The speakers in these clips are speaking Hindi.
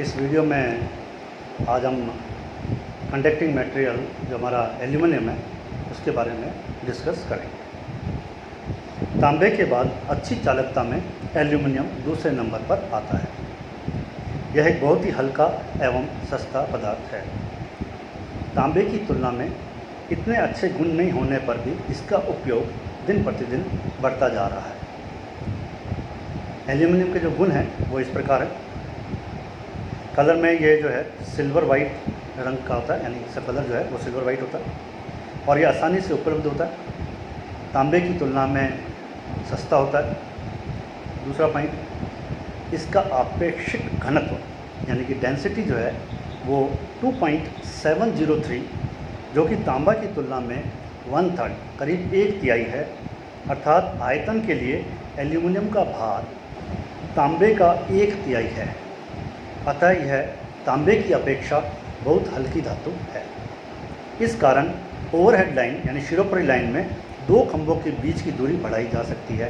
इस वीडियो में आज हम कंडक्टिंग मटेरियल जो हमारा एल्यूमिनियम है उसके बारे में डिस्कस करेंगे। तांबे के बाद अच्छी चालकता में एल्यूमिनियम दूसरे नंबर पर आता है। यह एक बहुत ही हल्का एवं सस्ता पदार्थ है। तांबे की तुलना में इतने अच्छे गुण नहीं होने पर भी इसका उपयोग दिन प्रतिदिन बढ़ता जा रहा है। एल्यूमिनियम के जो गुण हैं वो इस प्रकार है। कलर में ये जो है सिल्वर वाइट रंग का होता है, यानी इसका कलर जो है वो सिल्वर वाइट होता है और ये आसानी से उपलब्ध होता है। तांबे की तुलना में सस्ता होता है। दूसरा पॉइंट, इसका आपेक्षिक घनत्व यानी कि डेंसिटी जो है वो 2.703 जो कि तांबा की तुलना में 1/3 करीब 1/3 है। अर्थात आयतन के लिए एल्यूमिनियम का भार तांबे का 1/3 है। अतः यह तांबे की अपेक्षा बहुत हल्की धातु है। इस कारण ओवरहेड लाइन यानी शिरोपरि लाइन में दो खंभों के बीच की दूरी बढ़ाई जा सकती है।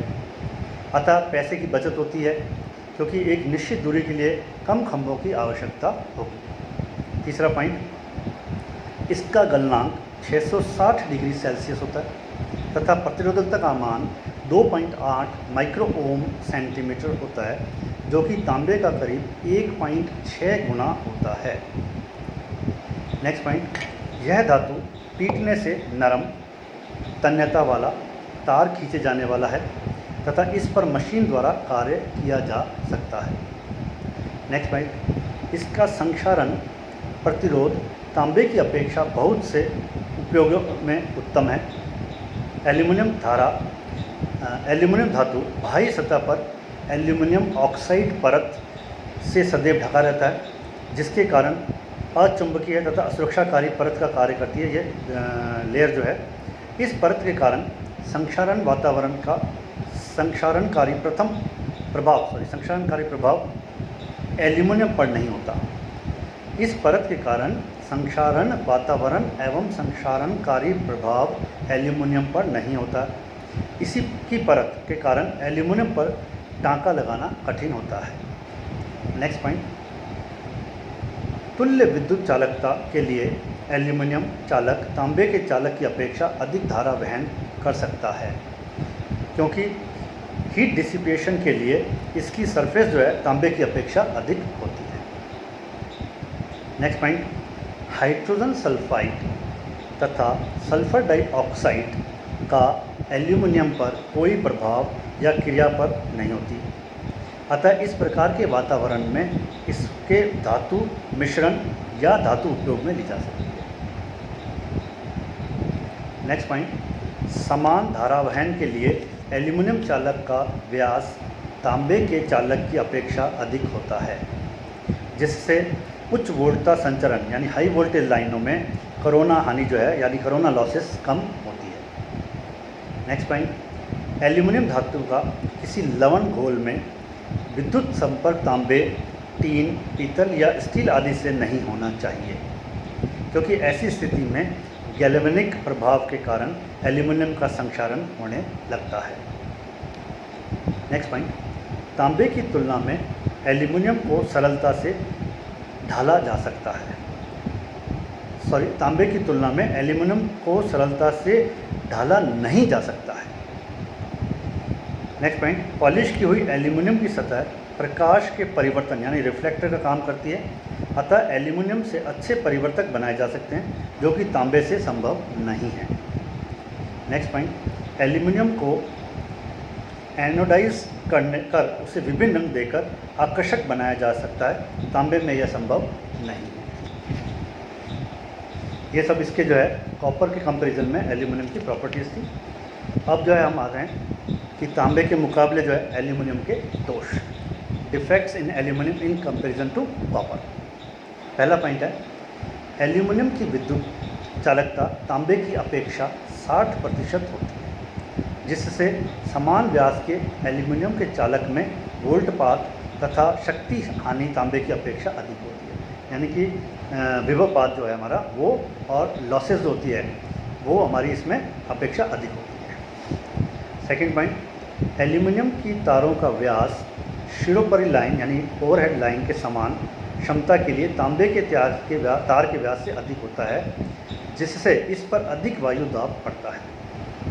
अतः पैसे की बचत होती है क्योंकि एक निश्चित दूरी के लिए कम खंभों की आवश्यकता होगी। तीसरा पॉइंट, इसका गलनांक 660 डिग्री सेल्सियस होता है तथा प्रतिरोधकता का मान 2.8 माइक्रो ओम सेंटीमीटर होता है जो कि तांबे का करीब 1.6 गुना होता है। नेक्स्ट पॉइंट, यह धातु पीटने से नरम तन्यता वाला तार खींचे जाने वाला है तथा इस पर मशीन द्वारा कार्य किया जा सकता है। नेक्स्ट पॉइंट, इसका संक्षारण प्रतिरोध तांबे की अपेक्षा बहुत से उपयोगों में उत्तम है। एल्यूमिनियम धातु बाह्य सतह पर एल्यूमिनियम ऑक्साइड परत से सदैव ढका रहता है जिसके कारण अचुंबकीय तथा असुरक्षाकारी परत का कार्य करती है। ये लेयर जो है, इस परत के कारण संक्षारणकारी प्रभाव एल्यूमिनियम पर नहीं होता। इस परत के कारण संक्षारण वातावरण एवं संक्षारणकारी प्रभाव एल्यूमिनियम पर नहीं होता। इसी की परत के कारण एल्यूमिनियम पर टांका लगाना कठिन होता है। नेक्स्ट पॉइंट, तुल्य विद्युत चालकता के लिए एल्यूमिनियम चालक तांबे के चालक की अपेक्षा अधिक धारा वहन कर सकता है क्योंकि हीट डिसिपेशन के लिए इसकी सरफेस जो है तांबे की अपेक्षा अधिक होती है। नेक्स्ट पॉइंट, हाइड्रोजन सल्फाइड तथा सल्फर डाइऑक्साइड का एल्यूमिनियम पर कोई प्रभाव या क्रिया पर नहीं होती। अतः इस प्रकार के वातावरण में इसके धातु मिश्रण या धातु उपयोग में ली जा सकती है। नेक्स्ट पॉइंट, समान धारावहन के लिए एल्यूमिनियम चालक का व्यास तांबे के चालक की अपेक्षा अधिक होता है जिससे उच्च वोल्टता संचरण यानी हाई वोल्टेज लाइनों में कोरोना हानि जो है यानी कोरोना लॉसेस कम होती है। नेक्स्ट पॉइंट, एल्यूमिनियम धातु का किसी लवण घोल में विद्युत संपर्क तांबे, टीन, पीतल या स्टील आदि से नहीं होना चाहिए क्योंकि ऐसी स्थिति में गैल्वेनिक प्रभाव के कारण एल्यूमिनियम का संक्षारण होने लगता है। नेक्स्ट पॉइंट, तांबे की तुलना में एल्यूमिनियम को सरलता से ढाला जा सकता है। तांबे की तुलना में एल्यूमिनियम को सरलता से ढाला नहीं जा सकता है। नेक्स्ट पॉइंट, पॉलिश की हुई एल्यूमिनियम की सतह प्रकाश के परिवर्तन यानी रिफ्लेक्टर का काम करती है। अतः एल्यूमिनियम से अच्छे परिवर्तक बनाए जा सकते हैं जो कि तांबे से संभव नहीं है। नेक्स्ट पॉइंट, एल्यूमिनियम को एनोडाइज कर उसे विभिन्न रंग देकर आकर्षक बनाया जा सकता है। तांबे में यह संभव नहीं है। ये सब इसके जो है कॉपर के कंपैरिजन में एल्यूमिनियम की प्रॉपर्टीज़ थी। अब जो है हम आ रहे हैं कि तांबे के मुकाबले जो है एल्यूमिनियम के दोष, defects in aluminium in comparison to copper. पहला पॉइंट है, एल्यूमिनियम की विद्युत चालकता तांबे की अपेक्षा 60% होती है जिससे समान व्यास के एल्यूमिनियम के चालक में वोल्टपात तथा शक्ति हानि तांबे की अपेक्षा अधिक होती है। यानी कि विभवपात जो है हमारा वो और लॉसेस होती है वो हमारी इसमें अपेक्षा अधिक होती है। सेकंड पॉइंट, एल्यूमिनियम की तारों का व्यास शिरोपरि लाइन यानी ओवरहेड लाइन के समान क्षमता के लिए तांबे के तार के व्यास से अधिक होता है, जिससे इस पर अधिक वायु दाब पड़ता है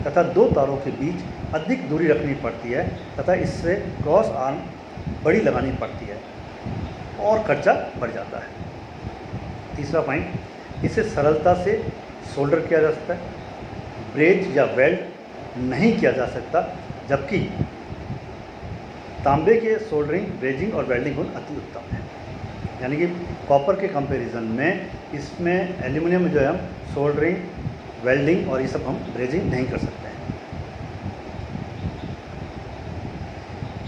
तथा दो तारों के बीच अधिक दूरी रखनी पड़ती है तथा इससे क्रॉस आर्म बड़ी लगानी पड़ती है और खर्चा बढ़ जाता है। तीसरा पॉइंट, इसे सरलता से सोल्डर किया जा सकता है, ब्रेज या वेल्ड नहीं किया जा सकता, जबकि तांबे के सोल्डरिंग, ब्रेजिंग और वेल्डिंग गुण अति उत्तम है। यानी कि कॉपर के कंपैरिजन में इसमें एल्यूमिनियम में जो है हम सोल्डरिंग, वेल्डिंग और ये सब हम ब्रेजिंग नहीं कर सकते हैं।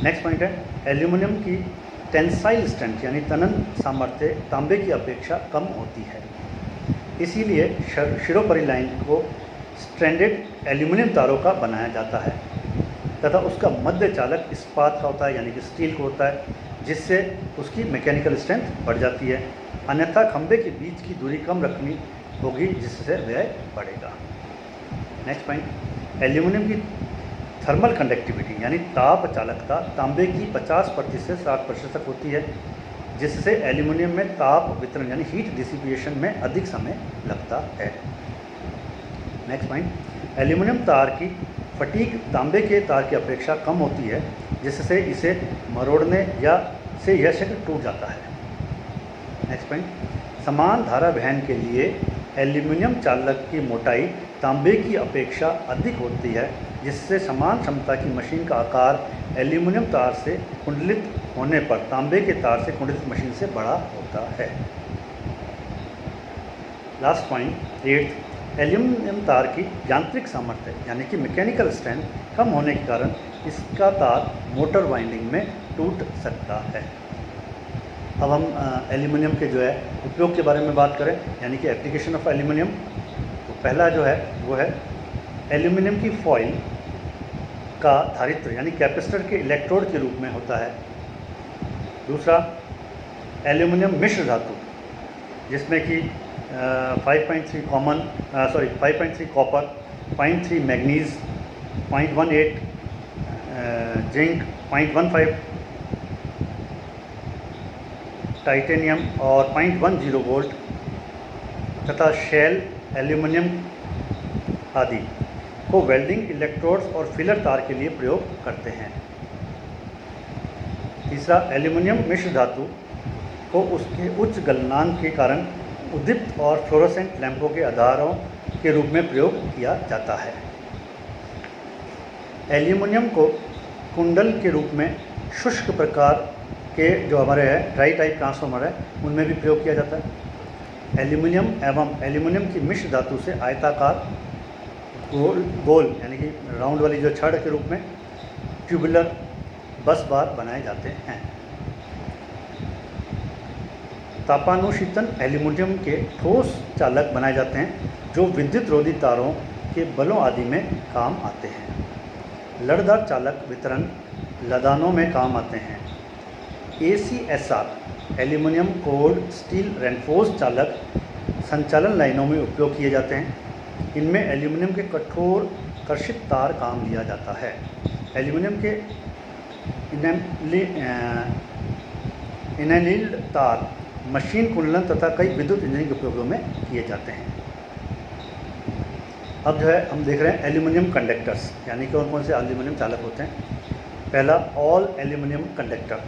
नेक्स्ट पॉइंट है, एल्यूमिनियम की टेंसाइल स्ट्रेंथ यानी तनन सामर्थ्य तांबे की अपेक्षा कम होती है। इसीलिए शिरोपरि लाइन को स्ट्रैंडेड एल्यूमिनियम तारों का बनाया जाता है तथा उसका मध्य चालक इस्पात का होता है यानी कि स्टील को होता है, जिससे उसकी मैकेनिकल स्ट्रेंथ बढ़ जाती है। अन्यथा खंभे के बीच की दूरी कम रखनी होगी, जिससे व्यय बढ़ेगा। नेक्स्ट पॉइंट, एल्यूमिनियम की थर्मल कंडक्टिविटी यानी ताप चालकता तांबे की 50% से 60% तक होती है, जिससे एल्यूमिनियम में ताप वितरण यानी हीट डिसिपिएशन में अधिक समय लगता है। नेक्स्ट पॉइंट, एल्यूमिनियम तार की फटीक तांबे के तार की अपेक्षा कम होती है, जिससे इसे मरोड़ने या से यह क्षेत्र टूट जाता है। नेक्स्ट पॉइंट, समान धारा वहन के लिए एल्यूमिनियम चालक की मोटाई तांबे की अपेक्षा अधिक होती है, जिससे समान क्षमता की मशीन का आकार एल्यूमिनियम तार से कुंडलित होने पर तांबे के तार से कुंडलित मशीन से बड़ा होता है। लास्ट पॉइंट 8, एल्यूमिनियम तार की यांत्रिक सामर्थ्य यानी कि मैकेनिकल स्ट्रेंथ कम होने के कारण इसका तार मोटर वाइंडिंग में टूट सकता है। अब हम एल्यूमिनियम के जो है उपयोग के बारे में बात करें, यानी कि एप्लीकेशन ऑफ एल्यूमिनियम। तो पहला जो है वो है एल्यूमिनियम की फॉइल का धारित्र यानी कैपेसिटर के इलेक्ट्रोड के रूप में होता है। दूसरा, एल्यूमिनियम मिश्र धातु जिसमें कि 5.3 कॉपर, 0.3 मैग्नीज, 0.18 जिंक, 0.15 टाइटेनियम और 0.10 वोल्ट तथा शेल एल्यूमिनियम आदि को वेल्डिंग, इलेक्ट्रोड्स और फिलर तार के लिए प्रयोग करते हैं। तीसरा, एल्यूमिनियम मिश्र धातु को उसके उच्च गलनांक के कारण उद्दीप्त और फ्लोरोसेंट लैंपों के आधारों के रूप में प्रयोग किया जाता है। एल्यूमिनियम को कुंडल के रूप में शुष्क प्रकार के जो हमारे हैं ड्राई टाइप ट्रांसफार्मर है उनमें भी प्रयोग किया जाता है। एल्यूमिनियम एवं एल्यूमिनियम की मिश्र धातु से आयताकार, गोल यानी कि राउंड वाली जो छड़ के रूप में ट्यूबुलर बस बार बनाए जाते हैं। तापानुशीतन एल्यूमिनियम के ठोस चालक बनाए जाते हैं जो विद्युत रोधी तारों के बलों आदि में काम आते हैं। लड़दार चालक वितरण लदानों में काम आते हैं। ACSR aluminium cold steel reinforce चालक संचालन लाइनों में उपयोग किए जाते हैं। इनमें एल्यूमिनियम के कठोर कर्षित तार काम लिया जाता है। एल्यूमिनियम के इनेलिल्ड तार मशीन कुंडलन तथा कई विद्युत इंजीनियरिंग उपयोगों में किए जाते हैं। अब जो है हम देख रहे हैं एल्यूमिनियम कंडक्टर्स, यानी कौन कौन से एल्यूमिनियम चालक होते हैं। पहला, ऑल एल्यूमिनियम कंडक्टर,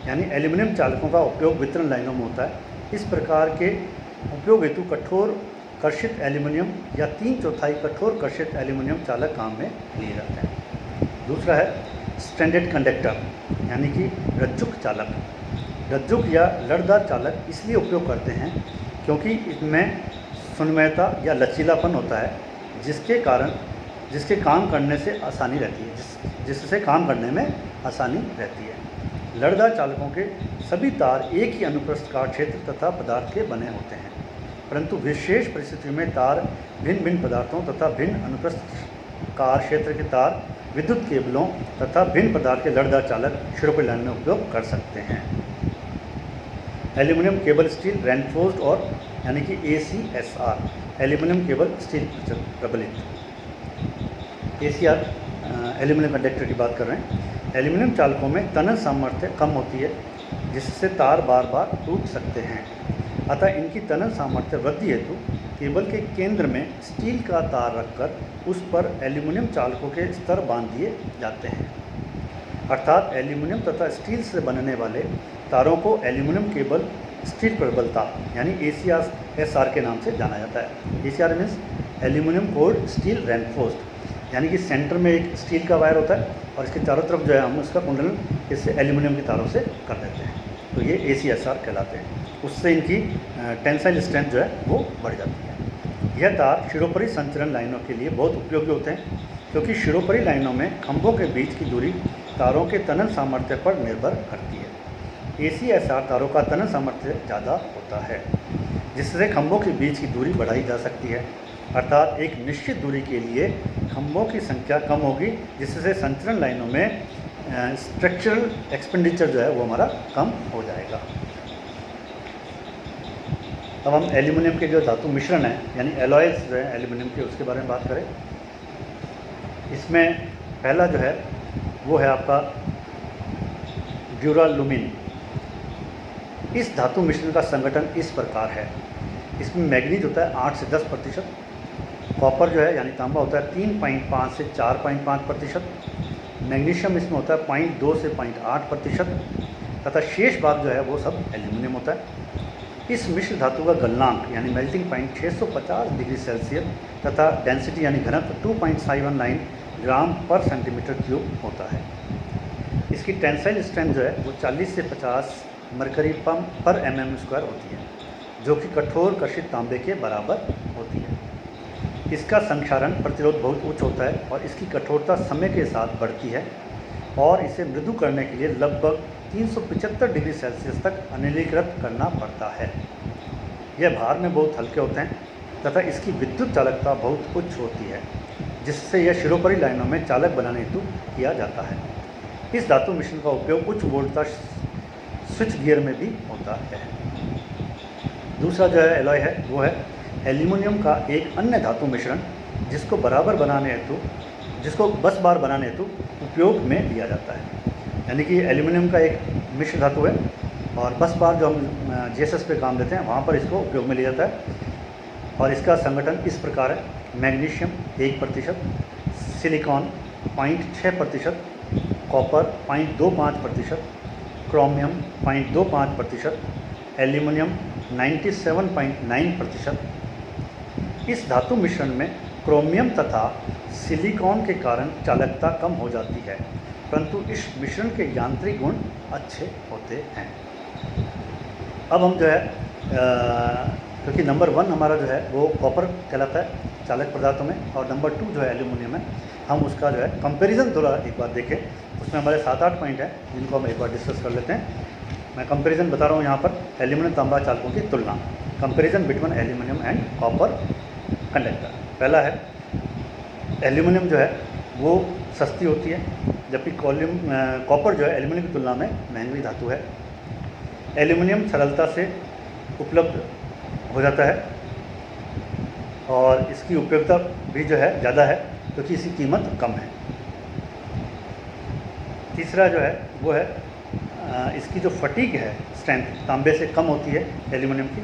यानी एल्यूमिनियम चालकों का उपयोग वितरण लाइनों में होता है। इस प्रकार के उपयोग हेतु कठोर कर्षित एल्यूमिनियम या 3/4 कठोर कर्षित एल्यूमिनियम चालक काम में लिए जाते हैं। दूसरा है स्ट्रैंडेड कंडक्टर, यानी कि रज्जुक चालक। रज्जुक या लड़दार चालक इसलिए उपयोग करते हैं क्योंकि इसमें सुनमयता या लचीलापन होता है, जिसके काम करने से आसानी रहती है, जिससे काम करने में आसानी रहती है। लड़दार चालकों के सभी तार एक ही अनुप्रस्थ काट क्षेत्र तथा पदार्थ के बने होते हैं, परंतु विशेष परिस्थितियों में तार भिन्न भिन्न पदार्थों तथा भिन्न अनुप्रस्थ कार क्षेत्र के तार विद्युत केबलों तथा भिन्न पदार्थ के लड़दार चालक शिरोपरि लाइन में उपयोग कर सकते हैं। एल्यूमिनियम केबल स्टील रेनफोर्स्ड और यानी कि ACSR एल्यूमिनियम केबल स्टील प्रबलित। ACR एल्यूमिनियम कंडक्टर की बात कर रहे हैं। एल्यूमिनियम चालकों में तनन सामर्थ्य कम होती है, जिससे तार बार बार टूट सकते हैं। अतः इनकी तनन सामर्थ्य वृद्धि हेतु केबल के केंद्र में स्टील का तार रखकर उस पर एल्यूमिनियम चालकों के स्तर बांध दिए जाते हैं। अर्थात एल्यूमिनियम तथा स्टील से बनने वाले तारों को एल्यूमिनियम केबल स्टील प्रबलता यानी ACSR के नाम से जाना जाता है। ACR means aluminium cored steel reinforced, यानी कि सेंटर में एक स्टील का वायर होता है और इसके चारों तरफ जो है हम उसका कुंडलन इससे एल्यूमिनियम की तारों से कर देते हैं, तो ये ACSR कहलाते हैं। उससे इनकी टेंसाइल स्ट्रेंथ जो है वो बढ़ जाती है। यह तार शिरोपरि संचरण लाइनों के लिए बहुत उपयोगी होते हैं, क्योंकि शिरोपरि लाइनों में खंभों के बीच की दूरी तारों के तनन सामर्थ्य पर निर्भर करती है। ACSR तारों का तनन सामर्थ्य ज़्यादा होता है, जिससे खंभों के बीच की दूरी बढ़ाई जा सकती है। अर्थात एक निश्चित दूरी के लिए खंभों की संख्या कम होगी, जिससे संचरण लाइनों में स्ट्रक्चरल एक्सपेंडिचर जो है वो हमारा कम हो जाएगा। अब हम एल्यूमिनियम के जो धातु मिश्रण है यानी एलॉयल्स जो है एल्यूमिनियम के, उसके बारे में बात करें। इसमें पहला जो है वो है आपका ड्यूरालुमिन। इस धातु मिश्रण का संगठन इस प्रकार है। इसमें मैग्नीज होता है 8 से 10%, कॉपर जो है यानी तांबा होता है 3.5 से 4.5%, मैग्नीशियम इसमें होता है 0.2 से 0.8% तथा शेष भाग जो है वो सब एल्यूमिनियम होता है। इस मिश्र धातु का गलनांक यानी मेल्टिंग पॉइंट 650 डिग्री सेल्सियस तथा डेंसिटी यानी घनत्व 2.519 ग्राम पर सेंटीमीटर क्यूब होता है। इसकी टेंसाइल स्ट्रेंथ जो है वो 40 से 50 मरकरी पर mm² होती है, जो कि कठोर कर्षित तांबे के बराबर होती है। इसका संक्षारण प्रतिरोध बहुत उच्च होता है और इसकी कठोरता समय के साथ बढ़ती है और इसे मृदु करने के लिए लगभग 375 डिग्री सेल्सियस तक अनिलीकृत करना पड़ता है। यह भार में बहुत हल्के होते हैं तथा इसकी विद्युत चालकता बहुत उच्च होती है, जिससे यह शिरोपरि लाइनों में चालक बनाने हेतु किया जाता है। इस धातु मिश्रण का उपयोग उच्च वोल्टेज स्विच गियर में भी होता है। दूसरा जो है एलॉय है वो है एल्यूमिनियम का एक अन्य धातु मिश्रण, जिसको बस बार बनाने हेतु उपयोग में लिया जाता है। यानी कि एल्यूमिनियम का एक मिश्र धातु है और बस बार जो हम GSS पे काम लेते हैं वहाँ पर इसको उपयोग में लिया जाता है। और इसका संगठन इस प्रकार है: magnesium 1%, silicon 0.6%, copper 0.25%, chromium 0.25%, aluminium 97.9%। इस धातु मिश्रण में क्रोमियम तथा सिलिकॉन के कारण चालकता कम हो जाती है, परंतु इस मिश्रण के यांत्रिक गुण अच्छे होते हैं। अब हम जो है क्योंकि नंबर 1 हमारा जो है वो कॉपर कहलाता है चालक पदार्थों में और नंबर 2 जो है एल्यूमिनियम है, हम उसका जो है कंपैरिजन थोड़ा एक बार देखें। उसमें हमारे 7-8 पॉइंट हैं जिनको हम एक बार डिस्कस कर लेते हैं। मैं कंपैरिजन बता रहा हूँ यहाँ पर एल्यूमिनियम तांबा चालकों की तुलना, comparison between aluminium and copper conductor. पहला है एल्यूमिनियम जो है वो सस्ती होती है, जबकि कॉपर जो है एल्यूमिनियम की तुलना में महंगी धातु है। एल्यूमिनियम सरलता से उपलब्ध हो जाता है और इसकी उपयोगिता भी जो है ज़्यादा है, क्योंकि इसकी कीमत कम है। तीसरा जो है वो है इसकी जो फटीग है स्ट्रेंथ तांबे से कम होती है एल्यूमिनियम की,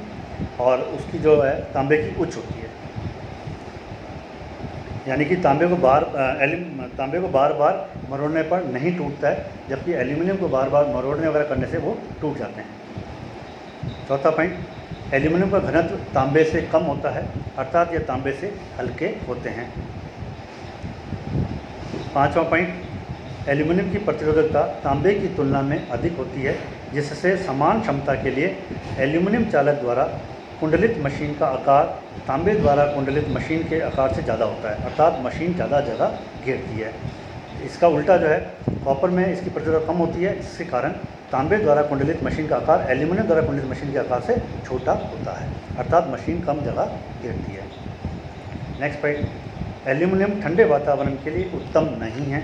और उसकी जो है तांबे की उच्च होती है। यानी कि तांबे को बार बार मरोड़ने पर नहीं टूटता है, जबकि एल्यूमिनियम को बार बार मरोड़ने वगैरह करने से वो टूट जाते हैं। चौथा पॉइंट, एल्यूमिनियम का घनत्व तांबे से कम होता है, अर्थात ये तांबे से हल्के होते हैं। पांचवा पॉइंट, एल्यूमिनियम की प्रतिरोधकता तांबे की तुलना में अधिक होती है, जिससे समान क्षमता के लिए एल्यूमिनियम चालक द्वारा कुंडलित मशीन का आकार तांबे द्वारा कुंडलित मशीन के आकार से ज़्यादा होता है, अर्थात मशीन ज़्यादा जगह घेरती है। इसका उल्टा जो है कॉपर में इसकी प्रतिरोधकता कम होती है, जिसके कारण तांबे द्वारा कुंडलित मशीन का आकार एल्यूमिनियम द्वारा कुंडलित मशीन के आकार से छोटा होता है, अर्थात मशीन कम जगह घेरती है। नेक्स्ट पॉइंट, एल्यूमिनियम ठंडे वातावरण के लिए उत्तम नहीं है,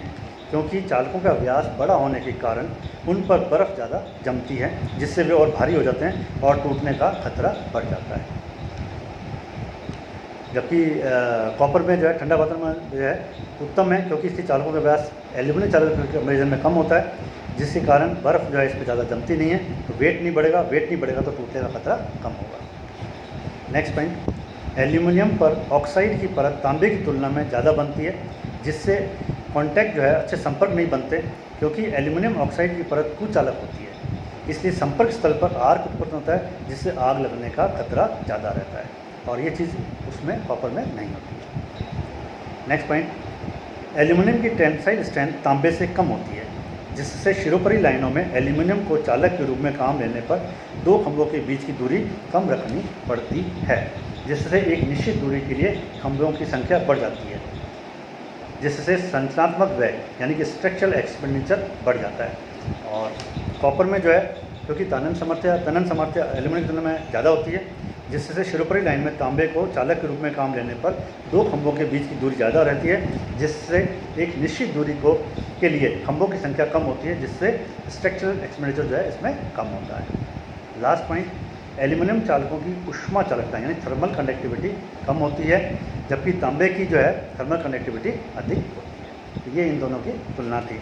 क्योंकि चालकों का व्यास बड़ा होने के कारण उन पर बर्फ़ ज़्यादा जमती है, जिससे वे और भारी हो जाते हैं और टूटने का खतरा बढ़ जाता है। जबकि कॉपर में जो है ठंडा वातावरण में जो है उत्तम है, क्योंकि इसकी चालकों का व्यास एल्यूमिनियम चालक के कंपेरिजन में कम होता है, जिसके कारण बर्फ़ जो है इस पर ज़्यादा जमती नहीं है, तो वेट नहीं बढ़ेगा तो टूटने का खतरा कम होगा। नेक्स्ट पॉइंट, एल्यूमिनियम पर ऑक्साइड की परत तांबे की तुलना में ज़्यादा बनती है, जिससे कॉन्टैक्ट जो है अच्छे संपर्क नहीं बनते, क्योंकि एल्यूमिनियम ऑक्साइड की परत कुचालक होती है, इसलिए संपर्क स्थल पर आर्क उत्पन्न होता है, जिससे आग लगने का खतरा ज़्यादा रहता है, और ये चीज़ उसमें कॉपर में नहीं होती है। नेक्स्ट पॉइंट, एल्यूमिनियम की टेंसाइल स्ट्रेंथ तांबे से कम होती है, जिससे शिरोपरी लाइनों में एल्यूमिनियम को चालक के रूप में काम लेने पर दो खंभों के बीच की दूरी कम रखनी पड़ती है, जिससे एक निश्चित दूरी के लिए खंभों की संख्या बढ़ जाती है, जिससे संरचनात्मक व्यय यानी कि स्ट्रक्चरल एक्सपेंडिचर बढ़ जाता है। और कॉपर में जो है क्योंकि तनन सामर्थ्य एल्यूमिनियम की तुलना में ज़्यादा होती है, जिससे शिरोपरी लाइन में तांबे को चालक के रूप में काम लेने पर दो खंभों के बीच की दूरी ज़्यादा रहती है, जिससे एक निश्चित दूरी के लिए खंभों की संख्या कम होती है, जिससे स्ट्रक्चरल एक्सपेंडिचर जो है इसमें कम होता है। लास्ट पॉइंट, एल्यूमिनियम चालकों की ऊष्मा चालकता यानी थर्मल कंडक्टिविटी कम होती है, जबकि तांबे की जो है थर्मल कंडक्टिविटी अधिक होती है। तो ये इन दोनों की तुलना थी।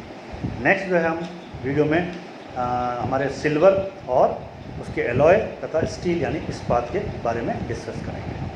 नेक्स्ट जो है हम वीडियो में हमारे सिल्वर और उसके एलॉय तथा स्टील यानी इस्पात के बारे में डिस्कस करेंगे।